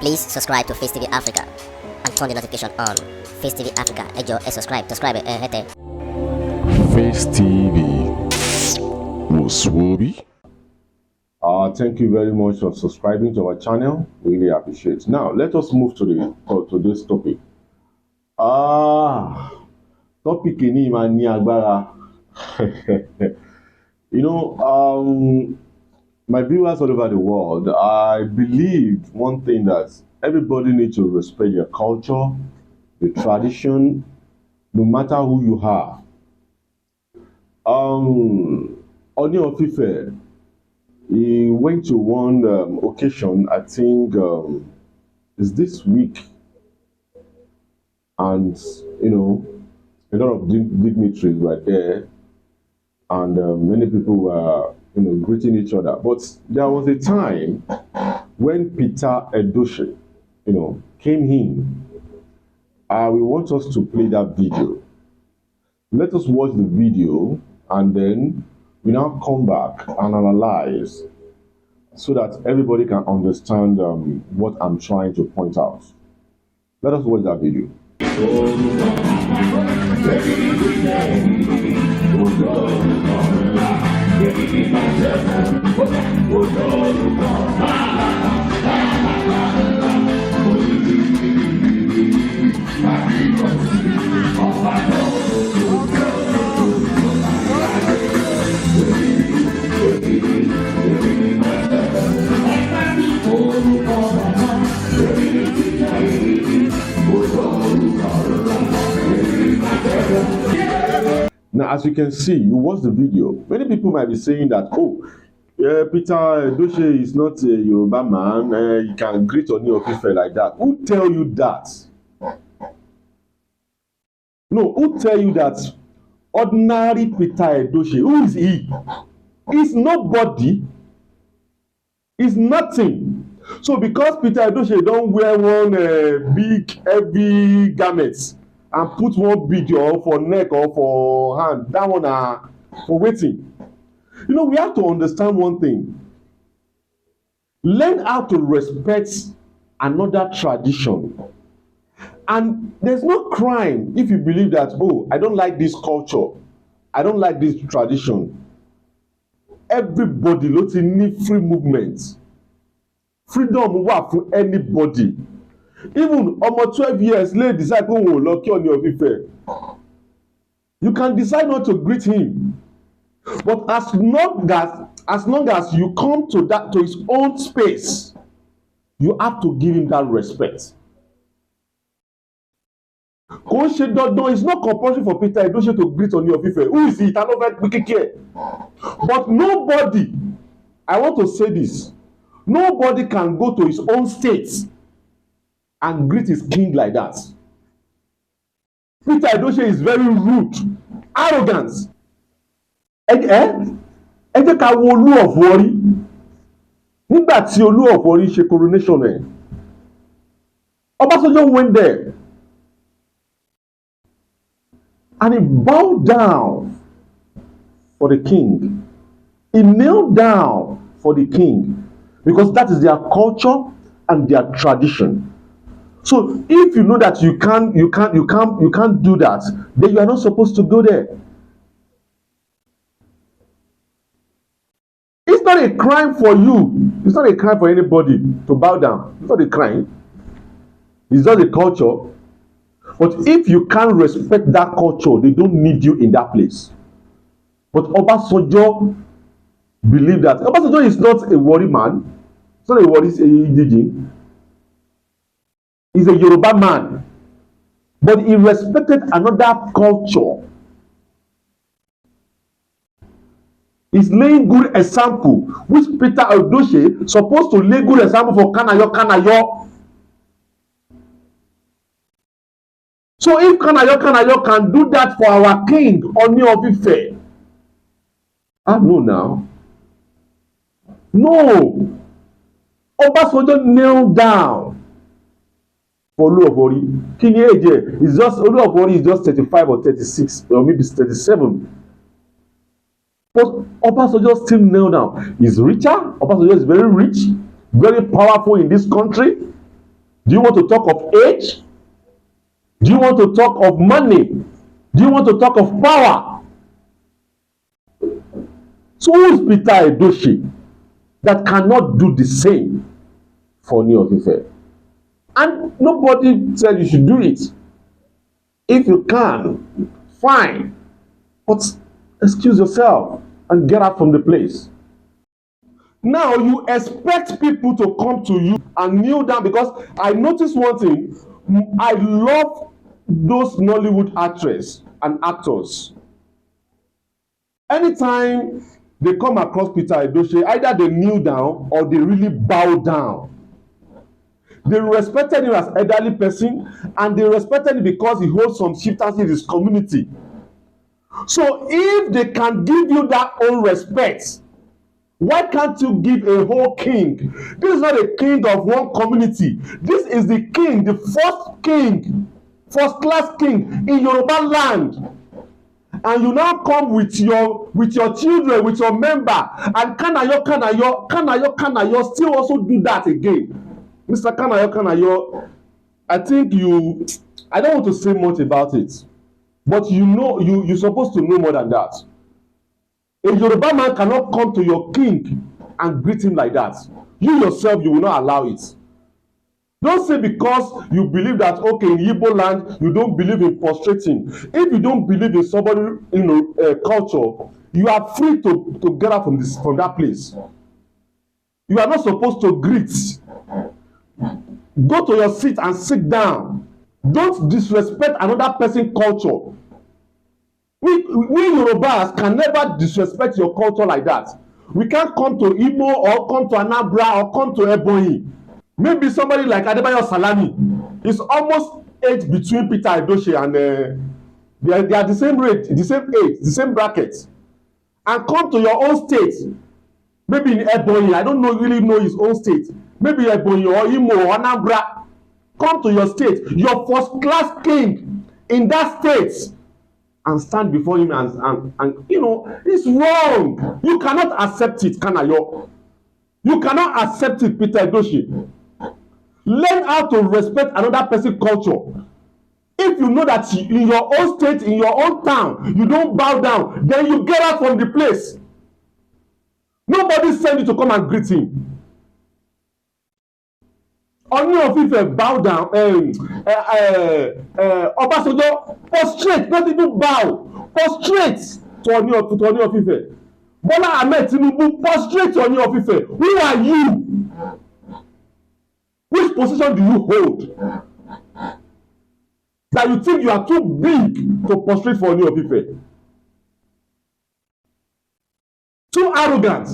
Please subscribe to Face TV Africa and turn the notification on. Face TV Africa, ẹ jọ̀ọ́, subscribe, hete. Face TV was Swoby. Thank you very much for subscribing to our channel. Really appreciate it. Now, let us move to this topic. Topic ni ma ní agbára. You know, my viewers all over the world, I believe one thing, that everybody needs to respect your culture, the tradition, no matter who you are. Ooni Of Ife, he went to one occasion, I think it's this week, and you know, a lot of dignitaries were there, and many people were, you know, greeting each other. But there was a time when Edochie, you know, came in. We want us to play that video. Let us watch the video, and then we now come back and analyze, so that everybody can understand what I'm trying to point out. Let us watch that video. Now, as you can see, you watch the video. Many people might be saying that, oh, Edochie is not a Yoruba man. You can greet Ooni Of Ife like that. Who tell you that? No, who tell you that ordinary Edochie, who is he? He's nobody. He's nothing. So because Edochie don't wear one big, heavy garments and put one bead or for neck or for hand, that one for waiting. You know, we have to understand one thing. Learn how to respect another tradition. And there's no crime if you believe that, oh, I don't like this culture, I don't like this tradition. Everybody ló ti ní free movement. Freedom wà fún anybody. Even almost 12 years later, decide pé òun ò lọ kí Ooni Of Ife. You can decide not to greet him. But as long as you come to his own space, you have to give him that respect. Kò ṣe dandan, it's not compulsory for Edochie to greet Ooni Of Ife. Who is he? Ta ló fẹ́ kíkẹ́. But nobody, I want to say this, nobody can go to his own state and greet his king like that. Edochie is very rude, arrogant. Ẹ jẹ́ ká wo Ooni of Ife. Nígbà tí Ooni of Ife ṣe coronation ẹ̀, Ọbásanjọ́ went there and he bowed down for the king. He knelt down for the king because that is their culture and their tradition. So if you know that you can't do that, then you are not supposed to go there. It's not a crime for you. It's not a crime for anybody to bow down. It's not a crime. It's just a culture. But if you can't respect that culture, they don't need you in that place. But Obasanjo believe that. Obasanjo is not a worry man. It's not a worry Ijiji. He's a Yoruba man. But he respected another culture. He's laying good example, which Edochie supposed to lay good example for Kanayo. So if Kanayo can do that for our king, Ooni Of Ife, no now. No. Obasanjo kneel down for Ooni Of Ife. Kini age is just Ooni Of Ife is just 35 or 36 or maybe 37. But Obasanjo still kneel down. He's richer. Obasanjo is very rich, very powerful in this country. Do you want to talk of age? Do you want to talk of money? Do you want to talk of power? So who is Peter Edochie that cannot do the same for Ooni of Ife? And nobody said you should do it. If you can, fine. But excuse yourself and get out from the place. Now you expect people to come to you and kneel down, because I noticed one thing. I love those Nollywood actresses and actors. Anytime they come across Peter Edochie, either they kneel down or they really bow down. They respected him as elderly person, and they respected him because he holds some chieftaincy in his community. So if they can give you that own respect, why can't you give a whole king? This is not a king of one community. This is the king, the first class king in Yoruba land. And you now come with your children, with your member, and Kanayo still also do that again. Mr. Kanayo, I think I don't want to say much about it, but you're supposed to know more than that. A Yoruba man cannot come to your king and greet him like that. You yourself, you will not allow it. Don't say because you believe that, okay, in Igbo land, you don't believe in prostrating. If you don't believe in somebody, culture, you are free to get out from that place. You are not supposed to greet. Go to your seat and sit down. Don't disrespect another person's culture. We Yorubas can never disrespect your culture like that. We can't come to Igbo or come to Anambra or come to Ebonyi. Maybe somebody like Adebayo Salami is almost age between Peter Edochie and they are the same rate, the same age, the same bracket. And come to your own state. Maybe in Ebonyi, I don't really know his own state. Maybe Ebonyi or Imo or Anambra. Come to your state, your first class king in that state, and stand before him and it's wrong. You cannot accept it, Kanayo. You cannot accept it, Peter Edochie. Learn how to respect another person's culture. If you know that in your own state, in your own town, you don't bow down, then you get out from the place. Nobody sent you to come and greet him. Ooni of Ife bow down. Obasanjo prostrate, not even bow. Prostrate to Ooni of Ife. Bola Ahmed Tinubu prostrate to Ooni of Ife. Who are you? Which position do you hold that you think you are too big to prostrate for Ooni of Ife? Too arrogant.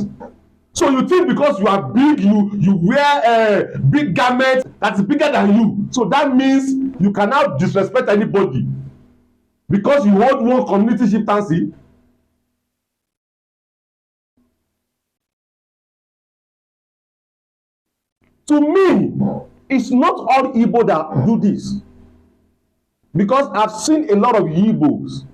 So you think because you are big, you wear big garments that is bigger than you. So that means you cannot disrespect anybody because you hold one community chieftaincy. To me, it's not all Igbo that do this, because I've seen a lot of Igbos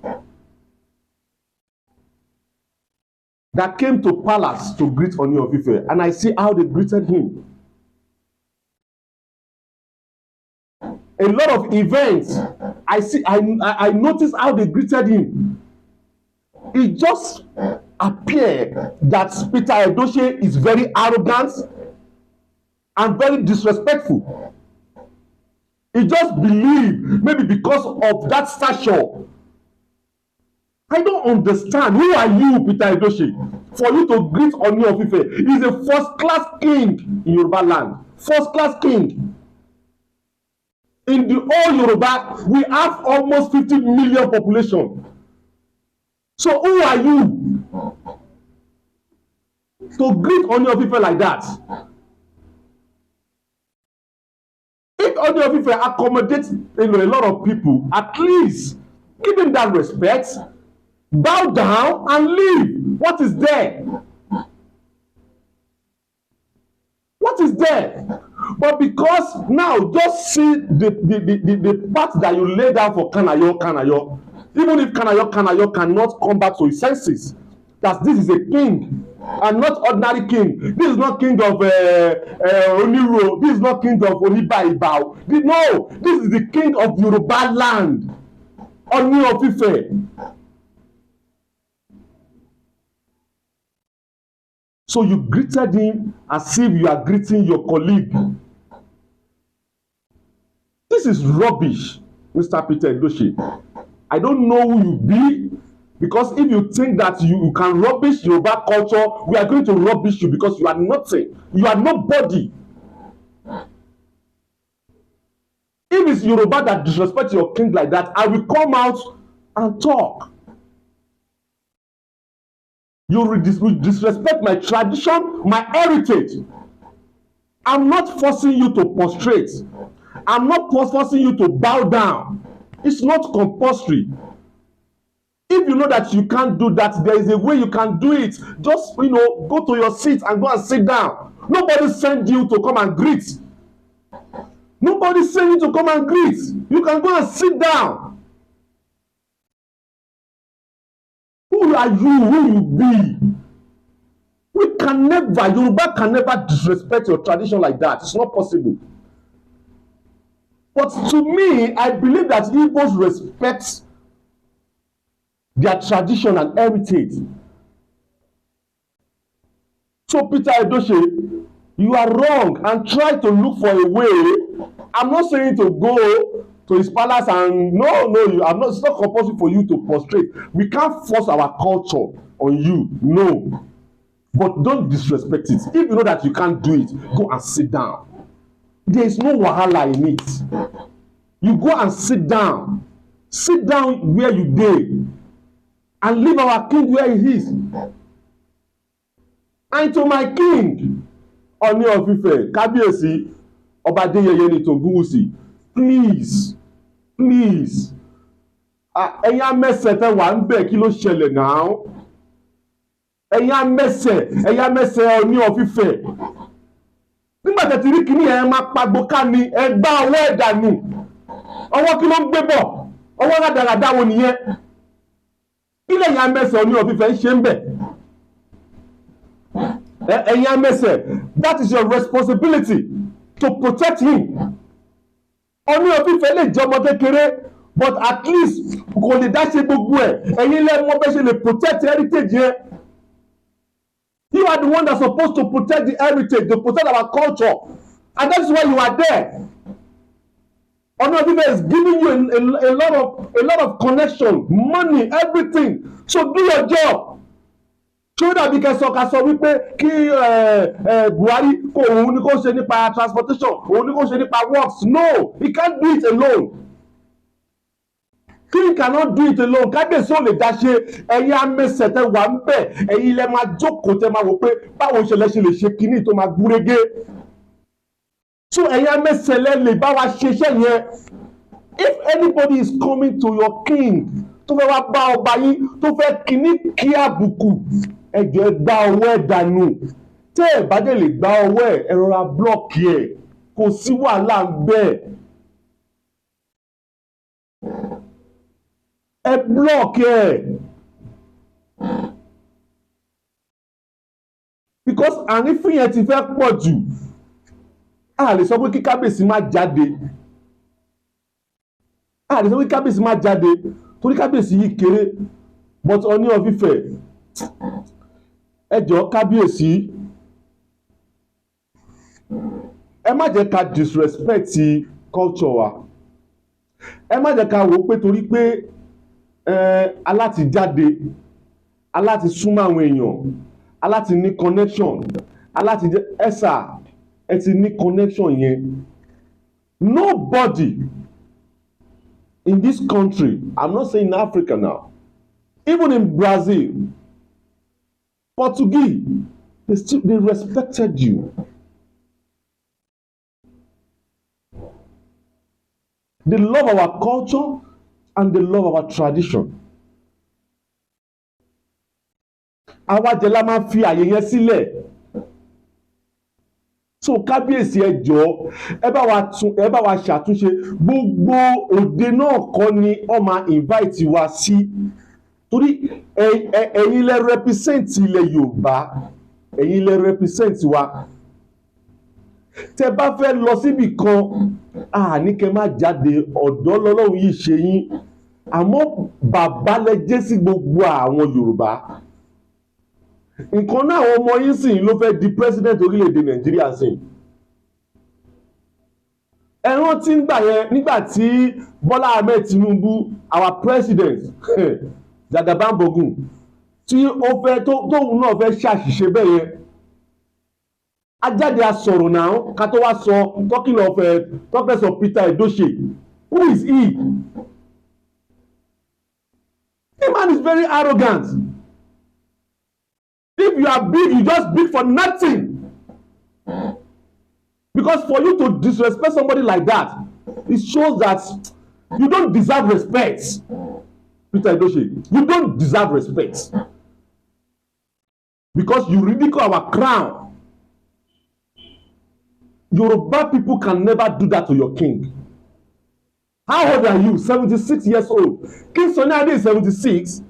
that came to palace to greet Ooni of Ife, and I see how they greeted him. A lot of events, I noticed how they greeted him. It just appeared that Peter Edochie is very arrogant and very disrespectful. He just believed maybe because of that stature. I don't understand. Who are you, Peter Edochie, for you to greet Ooni of Ife? He's a first-class king in Yoruba land. First-class king. In the whole Yoruba, we have almost 50 million population. So who are you to greet Ooni of Ife like that? If Ooni of Ife accommodates a lot of people, at least give him that respect. Bow down and leave. What is there? What is there? But because now, just see the part that you lay down for Kanayo. Even if Kanayo cannot come back to his senses, that this is a king and not ordinary king. This is not king of Oniro. This is not king of Onibaibao. No, this is the king of Yoruba land, Ooni of Ife. So you greeted him as if you are greeting your colleague. This is rubbish, Mr. Peter Edochie. I don't know who you be, because if you think that you can rubbish Yoruba culture, we are going to rubbish you, because you are nothing. You are nobody. If it's Yoruba that disrespect your king like that, I will come out and talk. You disrespect my tradition, my heritage. I'm not forcing you to prostrate. I'm not forcing you to bow down. It's not compulsory. If you know that you can't do that, there is a way you can do it. Just, go to your seat and go and sit down. Nobody sent you to come and greet. Nobody sent you to come and greet. You can go and sit down. Who are you? Who you be? Yoruba can never disrespect your tradition like that. It's not possible. But to me, I believe that Igbos respect their tradition and heritage. So Peter Edochie, you are wrong, and try to look for a way. I'm not saying to go to his palace and it's not compulsory for you to prostrate. We can't force our culture on you, no. But don't disrespect it. If you know that you can't do it, go and sit down. There is no wahala in it. You go and sit down. Sit down where you dey, and leave our king where he is. And to my king, Ooni of Ife, Kábíyèsí, Oba Adeyeye Enitan Ogunwusi, please, ẹ̀yin amẹ́sẹ̀ tẹ́ wà ń bẹ̀, kí ló ṣẹlẹ̀ náà? Ẹ̀yin amẹ́sẹ̀ Ooni of Ife. Nígbà tẹ́ ti rí kíní ẹ̀ máa pagbo ká ni, ẹ gbá ọwọ́ ẹ̀ dànù. Ọwọ́ kí ló ń gbé bọ̀? Ọwọ́ rádaràda wo nìyẹn? Kí lẹ̀yin amẹ́sẹ̀ Ooni of Ife ń ṣe ń bẹ̀? Ẹ̀yin amẹ́sẹ̀, that is your responsibility to protect him. Ooni of Ife lè jẹ́ ọmọ kékeré, but at least kò lè dá ṣe gbogbo ẹ̀. Ẹ̀yin lẹ mọ̀ bẹ́ ṣe lè protect heritage yẹn. You are the one that's supposed to protect the heritage, to protect our culture, and that's why you are there. Ooni of Ife is giving you a lot of connection, money, everything. So do your job. Ṣé ó dàbí kẹsàn-án wípé kí Buhari òun ni kò ṣe nípa transportation, òun ni kò ṣe nípa works? No, he can't do it alone. King cannot do it alone. Kábíyèsí ò lè dá ṣe. Ẹ̀yin amẹ́sẹ̀ tẹ́ wà ń bẹ̀, ẹ̀yin lẹ máa jókòó tẹ́ máa wò pé báwo ìṣẹ̀lẹ̀ ṣe lè ṣe kíní tó máa gúrégé. So ẹ̀yin amẹ́sẹ̀ lẹ lè bá wa ṣe iṣẹ́ yẹn. If anybody is coming to your king, tó fẹ́ wá bá ọba yín, tó fẹ́ kíní kí àbùkù, ẹ jọ̀ọ́ ẹ gbá ọwọ́ ẹ̀ dànù. Tẹ́ ẹ bá dẹ̀ lè gbá ọwọ́ ẹ̀, ẹ rọra blọ́ọ̀kì ẹ̀, kò sí wàhálà ń bẹ̀. Ẹ blọ́ọ̀kì ẹ̀. Because àrífín yẹn ti fẹ́ pọ̀ jù. A lè sọ pé kí kábíyèsí má jáde. A lè sọ pé kí kábíyèsí má jáde torí kábíyèsí yìí kéré. But Ooni of Ife, ẹ jọ̀ọ́ kábíyèsí, ẹ má jẹ́ ká disrespect culture wa. Ẹ má jẹ́ ká wò ó pé torí pé aláti jáde, aláti súnmọ́ àwọn èèyàn, aláti ní connection, aláti jẹ́ ẹ̀sà, ẹ ti ní connection yẹn. Nobody in this country, I'm not saying in Africa now, even in Brazil, Portuguese, they respected you. They love our culture and they love our tradition. Àwa jẹ́ la máa fi àyè yẹn sílẹ̀. So kábíyèsí ẹ jọ̀ọ́, ẹ bá wa ṣàtúnṣe. Gbogbo òde náà kọ́ ni ó máa invite wa sí torí ẹ̀yin lẹ represent ilẹ̀ Yorùbá, ẹ̀yin lẹ represent wa. Tẹ́ bá fẹ́ lọ síbì kan ní kẹ́ má jáde, ọ̀dọ́ lọ́lọ́run yìí ṣe yín, àmọ́ bàbá lẹ jẹ́ sí gbogbo àwọn Yorùbá. Nǹkan náà àwọn ọmọ yín sìn ló fẹ́ di president orílẹ̀-èdè Nàìjíríà sìn. Ẹ rántí nígbà yẹn, nígbà tí Bọ́lá Ahmed Tinubu, our president, Jagabambogun, tí ó fẹ́ tóun náà fẹ́ ṣàṣìṣe bẹ́ẹ̀ yẹn, ajáde asọ̀rọ̀ náà ká tó wá sọ talking of Professor Peter Edochie. Who is he? The man is very arrogant. If you are big, you just big for nothing. Because for you to disrespect somebody like that, it shows that you don't deserve respect. Peter Edochie, you don't deserve respect. Because you ridicule our crown. Yoruba people can never do that to your king. How old are you? 76 years old. King Sunny Ade is 76.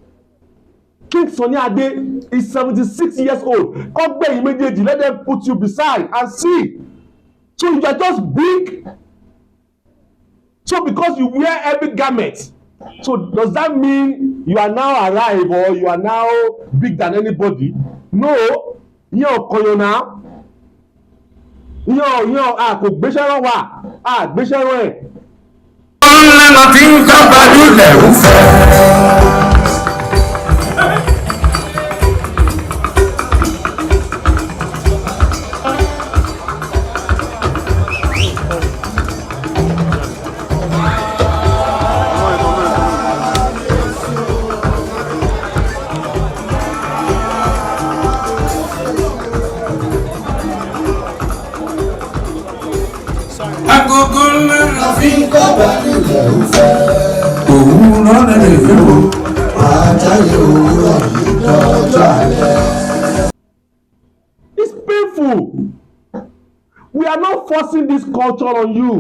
King Sunny Ade is 76 years old. Come there immediately. Let them put you beside and see. So you are just big. So because you wear every garment, so does that mean you are now alive or you are now big than anybody? No. You're koyo now. Kò gbéṣẹ́ rán wa, gbéṣẹ́ rán ẹ̀. Ọ̀nà tí ń kábà lulẹ̀ ń fẹ́. Agogo ńlá fi ń kábà lulẹ̀ ń fẹ́. Òun lọ́nà lè yó, àjáyé òwúrọ̀ yìí lọ́jọ́ alẹ́. It's painful. We are not forcing this culture on you.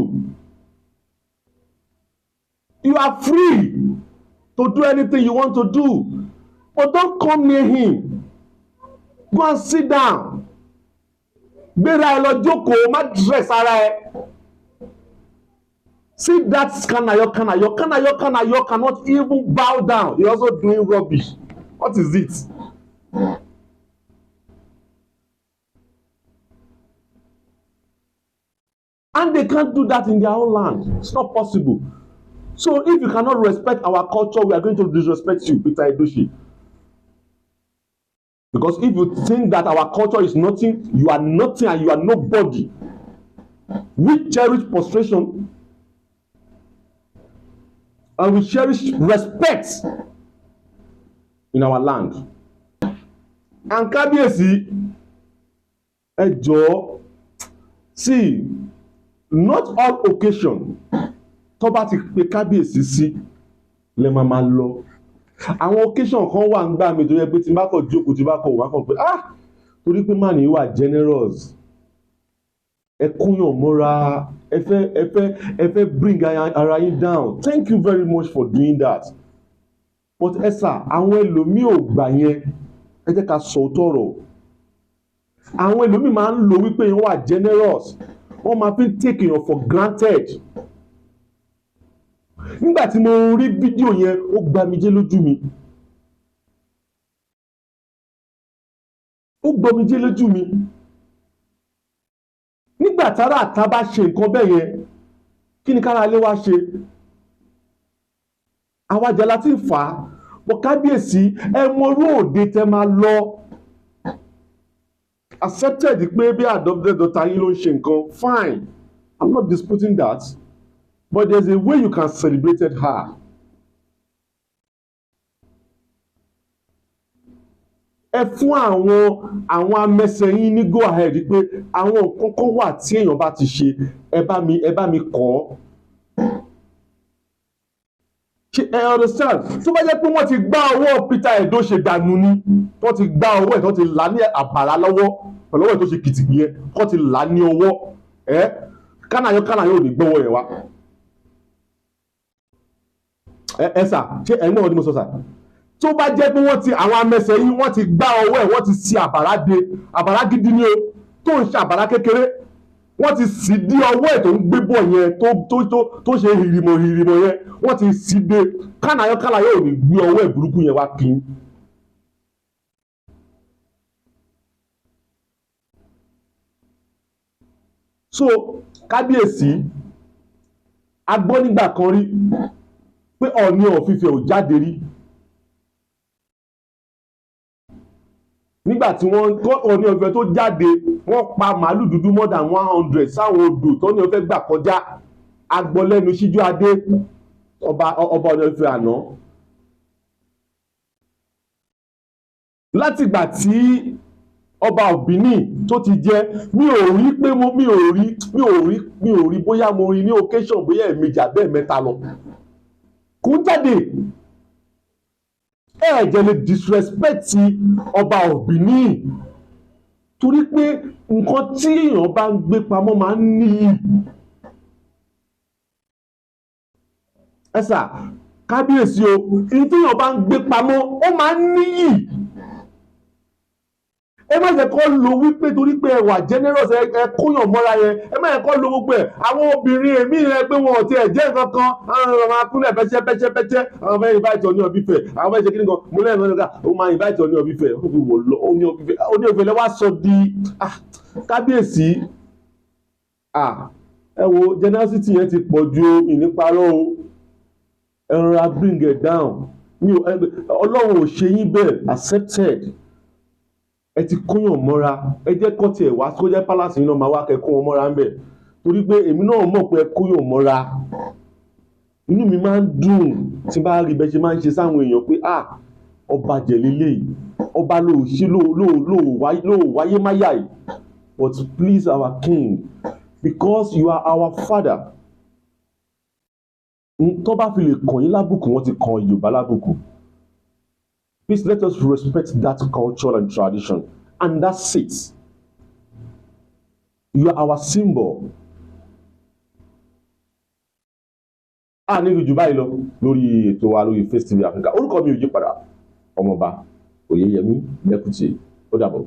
You are free to do anything you want to do, but don't come near him. Go and sit down. Gbéra ẹ lọ jókòó, má dress ara ẹ. See that Kanayo cannot even bow down. You're also doing rubbish. What is it? And they can't do that in their own land. It's not possible. So if you cannot respect our culture, we are going to disrespect you, Peter Edochie. Because if you think that our culture is nothing, you are nothing and you are nobody. We cherish prostration and we cherish respect in our land. And Kábíyèsí, ẹ jọ̀ọ́, see, not all occasion tó bá ti pe Kábíyèsí sí lè máa lọ. Àwọn occasion kan wà ń gbà mí tó yẹ pé tí n bá kọ̀ jókòó tí n bá kọ̀ wá kọ̀ pé torí pé man yìí wà generous. Ẹ kúnyàn mọ́ra, ẹ fẹ́ bring ara yín down. Thank you very much for doing that. But ẹ sà, àwọn ẹlòmíì ò gbà yẹn. Ẹ jẹ́ ká sọ tọ̀rọ̀. Àwọn ẹlòmíì máa ń lo wípé wọ́n wà generous. Wọ́n máa fi take èèyàn for granted. Nígbà tí mo rí fídíò yẹn, ó gbomijé lójú mi. Ó gbomijé lójú mi. Nígbà tára àta bá ṣe nǹkan bẹ́ẹ̀ yẹn, kí ni kára ilé wa ṣe? Àwa jẹ́ láti fà á. Bọ̀ Kábíyèsí, ẹ mọ orú òde tẹ́ máa lọ. Accepted pé bí adopted daughter yín ló ń ṣe nǹkan, fine. I'm not disputing that. But there's a way you can celebrate her. Ẹ fún àwọn amẹsẹ̀ yín ní go ahead pé àwọn nǹkan kan wà tí èèyàn bá ti ṣe, ẹ bá mi kọ́. Ẹ understand? Tó bá jẹ́ pé wọ́n ti gbá ọwọ́ Peter Edochie dànù ni, wọ́n ti gbá ọwọ́ ẹ̀ tó ti là ní àbàrà lọ́wọ́, pẹ̀lú ọwọ́ ẹ̀ tó ṣe kìtìkì yẹn, wọ́n ti là ní ọwọ́. Kánáyọ̀ ò ní gbọ́wọ́ yẹn wá. Ẹ sà, ṣé ẹ náà ni mo sọ sà? tó bá jẹ́ pé wọ́n ti àwọn amẹsẹ̀ yìí wọ́n ti gbá ọwọ́ ẹ̀ wọ́n ti si àbàrá gidi ni o tó ń ṣe àbàrá kékeré wọ́n ti sì dí ọwọ́ ẹ̀ tó ń gbé bọ̀ yẹn tó ṣe hìrìmọ̀ yẹn wọ́n ti sì dé kánayọ́ ò ní gbé ọwọ́ ẹ̀ burúkú yẹn wá kí n. So kábíyèsí a gbọ́ nígbà kan rí pé Ọọ̀ni of Ife ò jáde rí nígbà tí wọ́n Ọọ̀ni of Ife tó jáde wọ́n pa màálù dúdú more than 100 sáwọn odò tọ́ni ó fẹ́ gbà kọjá agbọ́lẹ́nu síjú adé ọba Ọọ̀ni of Ife àná. látìgbà tí ọba Òbíní tó ti jẹ mi ò rí pé mi ò rí bóyá mo rí ní occasion bóyá ẹ̀ẹ̀mejì àbẹ́ mẹ́ta lọ kò ń jáde ẹ̀jẹ̀ lè disrespect ọba Òbíní torí pé nǹkan tí èèyàn bá ń gbé pamọ́ máa ń níyì. ẹ sà kábíyèsí o èyí tí èèyàn bá ń gbé pamọ́ ó máa ń níyì. ẹ má jẹ́ kó lo wípé torí pé ẹ wà generous ẹ kóyàn mọ́ra yẹn ẹ má jẹ́ kó lo gbogbo ẹ̀ àwọn obìnrin èmi rẹ pé wọn ò tiẹ̀ jẹ́ nǹkan kan àwọn akúnlẹ̀ pẹ́ṣẹ́pẹ́ṣẹ́ àwọn fẹ́ invite Ooni of Ife àwọn fẹ́ ṣe kí ni kan mo lẹ́yìn lọ́dọ̀ ká ó máa invite Ooni of Ife Ooni of Ife lẹ́wọ́ sọ di kábíyèsí ẹ wo generosity yẹn ti pọ̀ ju ìníparọ́ o ẹ rọra bring it down Ọlọ́run ò ṣe yín bẹ́ẹ̀ accepted. Ẹ ti kóyàn mọ́ra ẹ jẹ́ kọ́ tiẹ̀ wá kó jẹ́ palace yìí náà máa wá kẹ́ kó wọn mọ́ra ń bẹ̀ torí pé èmi náà mọ̀ pé ẹ kóyàn mọ́ra inú mi máa ń dùn tí bá rí bẹ́ẹ̀ ṣe máa ń ṣe sáwọn èèyàn pé ọba jẹ̀lélẹ̀ yìí ọba ló wáyé máyà yìí but please our king because you are our father tó bá fi lè kàn yín lábùkù wọ́n ti kàn Yorùbá lábùkù. Please let us respect that culture and tradition. And that's it. You are our symbol. Ní ìjù báyìí lọ lórí ètò wa lórí Facetv Africa. Orúkọ mi ò yí padà. Ọmọọba Oyeyemi Lẹ́kùtì. Ó dàbọ̀.